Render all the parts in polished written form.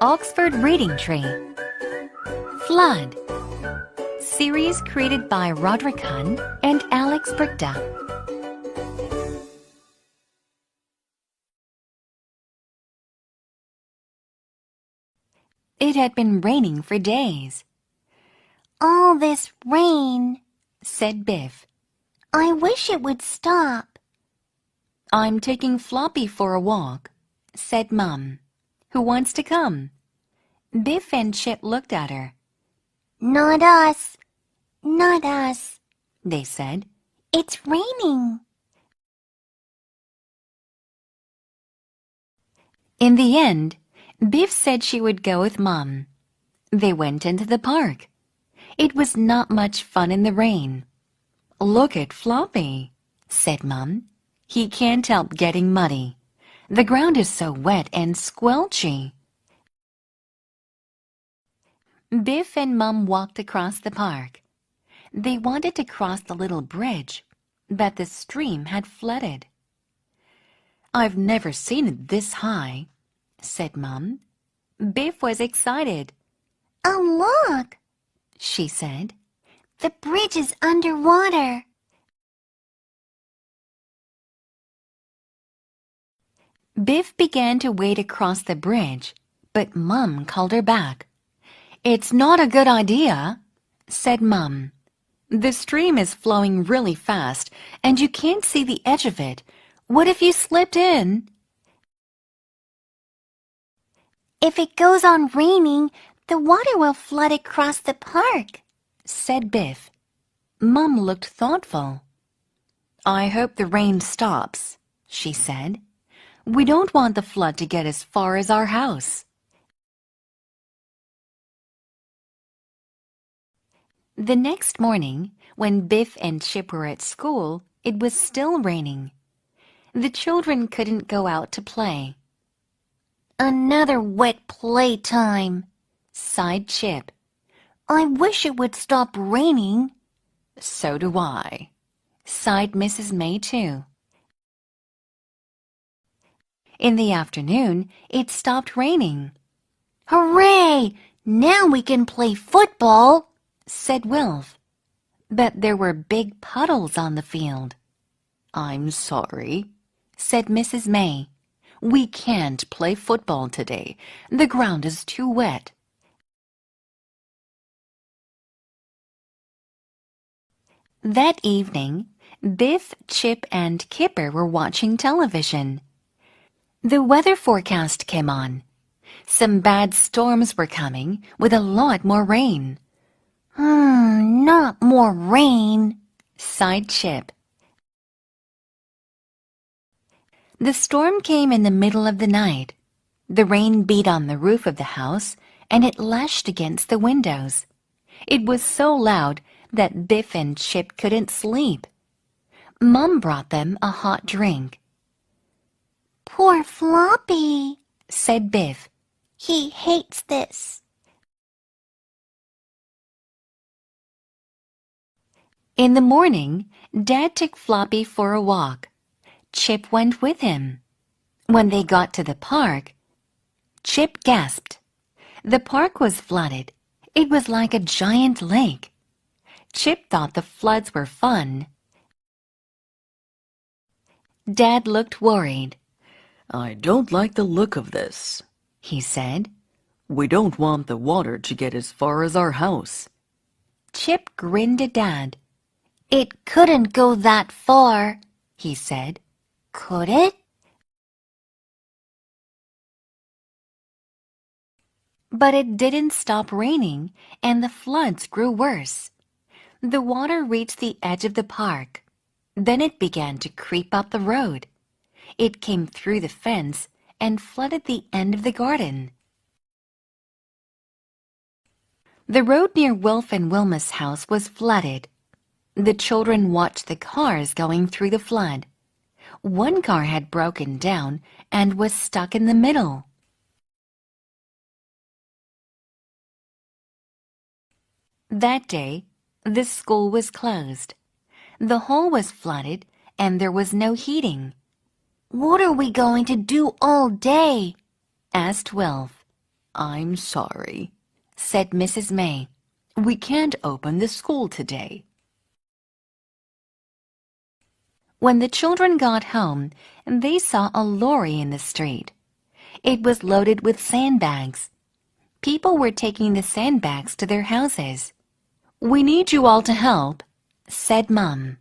Oxford Reading Tree. Flood. Series created by Roderick Hunn and Alex Brichta. It had been raining for days. "All this rain," said Biff. "I wish it would stop." "I'm taking Floppy for a walk," said Mum. "Who wants to come?" Biff and Chip looked at her. "Not us. Not us," they said. "It's raining." In the end, Biff said she would go with Mum. They went into the park. It was not much fun in the rain. "Look at Floppy," said Mum. "He can't help getting muddy. The ground is so wet and squelchy." Biff and Mum walked across the park. They wanted to cross the little bridge, but the stream had flooded. "I've never seen it this high," said Mum. Biff was excited. "Oh, look," she said. "The bridge is underwater." Biff began to wade across the bridge, but Mum called her back. "It's not a good idea," said Mum. "The stream is flowing really fast, and you can't see the edge of it. What if you slipped in?" "If it goes on raining, the water will flood across the park," said Biff. Mum looked thoughtful. "I hope the rain stops," she said. "We don't want the flood to get as far as our house." The next morning, when Biff and Chip were at school, it was still raining. The children couldn't go out to play. "Another wet playtime," sighed Chip. "I wish it would stop raining." "So do I," sighed Mrs. May too. In the afternoon, it stopped raining. "Hooray! Now we can play football," said Wilf. But there were big puddles on the field. "I'm sorry," said Mrs. May. "We can't play football today. The ground is too wet." That evening, Biff, Chip, and Kipper were watching television. The weather forecast came on. Some bad storms were coming, with a lot more rain. Not more rain," sighed Chip. The storm came in the middle of the night. The rain beat on the roof of the house, and it lashed against the windows. It was so loud that Biff and Chip couldn't sleep. Mum brought them a hot drink. "Poor Floppy," said Biff. "He hates this." In the morning, Dad took Floppy for a walk. Chip went with him. When they got to the park, Chip gasped. The park was flooded. It was like a giant lake. Chip thought the floods were fun. Dad looked worried. "I don't like the look of this," he said. "We don't want the water to get as far as our house." Chip grinned at Dad. "It couldn't go that far," he said. "Could it?" But it didn't stop raining, and the floods grew worse. The water reached the edge of the park. Then it began to creep up the road. It came through the fence and flooded the end of the garden. The road near Wilf and Wilma's house was flooded. The children watched the cars going through the flood. One car had broken down and was stuck in the middle. That day, the school was closed. The hall was flooded and there was no heating. "What are we going to do all day?" asked Wilf. I'm sorry, said Mrs. May. We can't open the school today. When the children got home, they saw a lorry in the street. It was loaded with sandbags. People were taking the sandbags to their houses. We need you all to help, said Mom.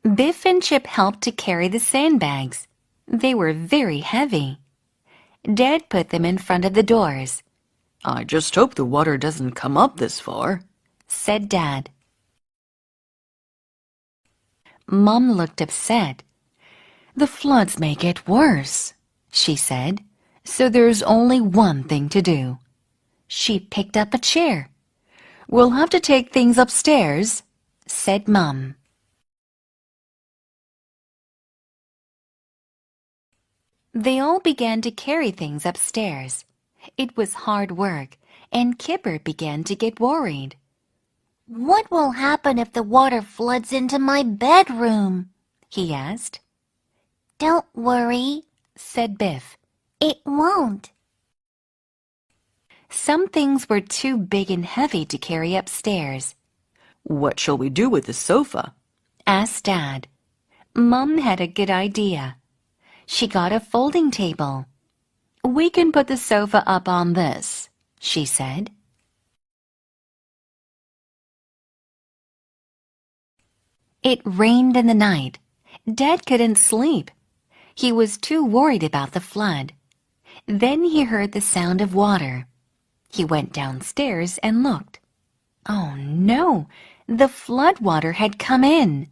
Biff and Chip helped to carry the sandbags. They were very heavy. Dad put them in front of the doors. I just hope the water doesn't come up this far, said Dad. Mom looked upset. The floods may get worse, she said, so there's only one thing to do. She picked up a chair. We'll have to take things upstairs, said Mom. They all began to carry things upstairs. It was hard work, and Kipper began to get worried. What will happen if the water floods into my bedroom? He asked. Don't worry, said Biff. It won't. Some things were too big and heavy to carry upstairs. What shall we do with the sofa? Asked Dad. Mom had a good idea. She got a folding table. We can put the sofa up on this, she said. It rained in the night. Dad couldn't sleep. He was too worried about the flood. Then he heard the sound of water. He went downstairs and looked. Oh no, the flood water had come in.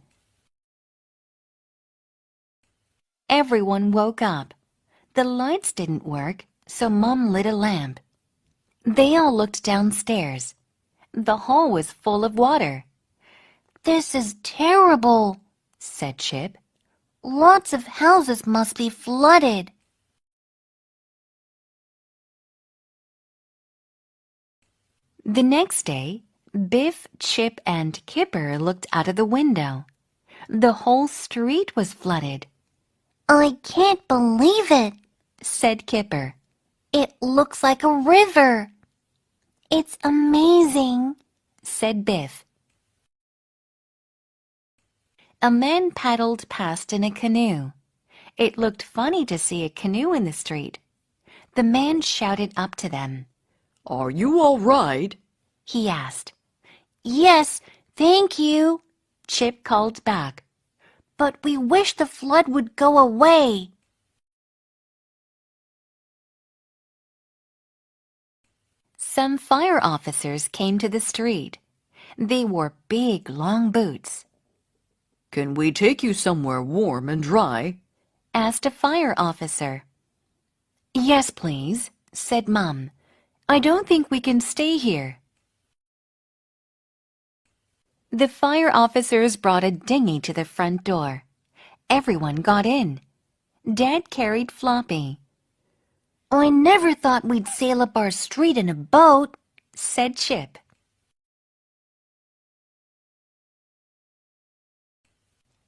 Everyone woke up. The lights didn't work, so Mom lit a lamp. They all looked downstairs. The hall was full of water. This is terrible, said Chip. Lots of houses must be flooded. The next day, Biff, Chip, and Kipper looked out of the window. The whole street was flooded. I can't believe it, said Kipper. It looks like a river. It's amazing, said Biff. A man paddled past in a canoe. It looked funny to see a canoe in the street. The man shouted up to them. Are you all right? He asked. Yes, thank you, Chip called back. But we wish the flood would go away. Some fire officers came to the street. They wore big, long boots. Can we take you somewhere warm and dry? Asked a fire officer. Yes, please, said Mom. I don't think we can stay here. The fire officers brought a dinghy to the front door. Everyone got in. Dad carried Floppy. I never thought we'd sail up our street in a boat, said Chip.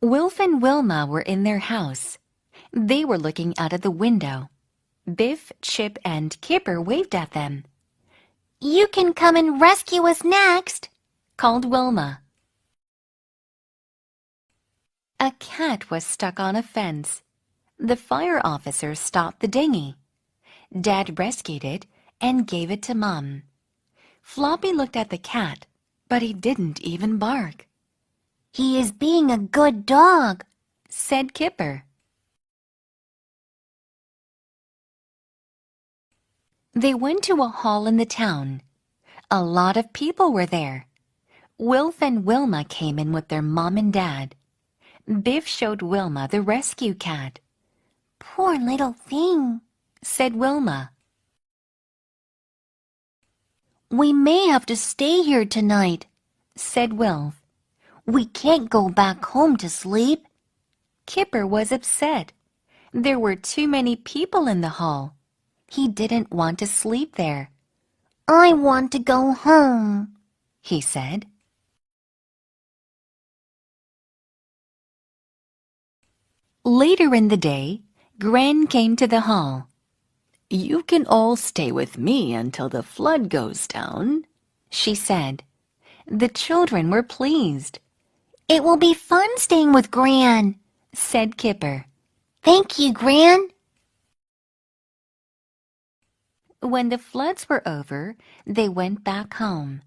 Wilf and Wilma were in their house. They were looking out of the window. Biff, Chip, and Kipper waved at them. You can come and rescue us next, called Wilma. A cat was stuck on a fence. The fire officer stopped the dinghy. Dad rescued it and gave it to Mom. Floppy looked at the cat, but he didn't even bark. He is being a good dog, said Kipper. They went to a hall in the town. A lot of people were there. Wilf and Wilma came in with their mom and dad. Biff showed Wilma the rescue cat. Poor little thing, said Wilma. We may have to stay here tonight, said Wilf. We can't go back home to sleep. Kipper was upset. There were too many people in the hall. He didn't want to sleep there. I want to go home, he said. Later in the day, Gran came to the hall. You can all stay with me until the flood goes down, she said. The children were pleased. It will be fun staying with Gran, said Kipper. Thank you, Gran. When the floods were over, they went back home.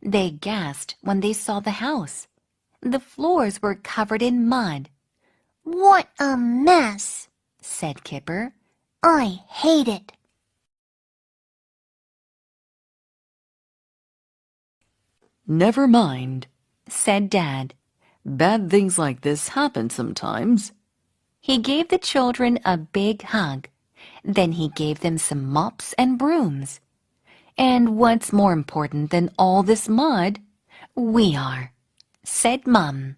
They gasped when they saw the house. The floors were covered in mud. What a mess, said Kipper. I hate it. Never mind, said Dad. Bad things like this happen sometimes. He gave the children a big hug. Then he gave them some mops and brooms. And what's more important than all this mud? We are, said Mum.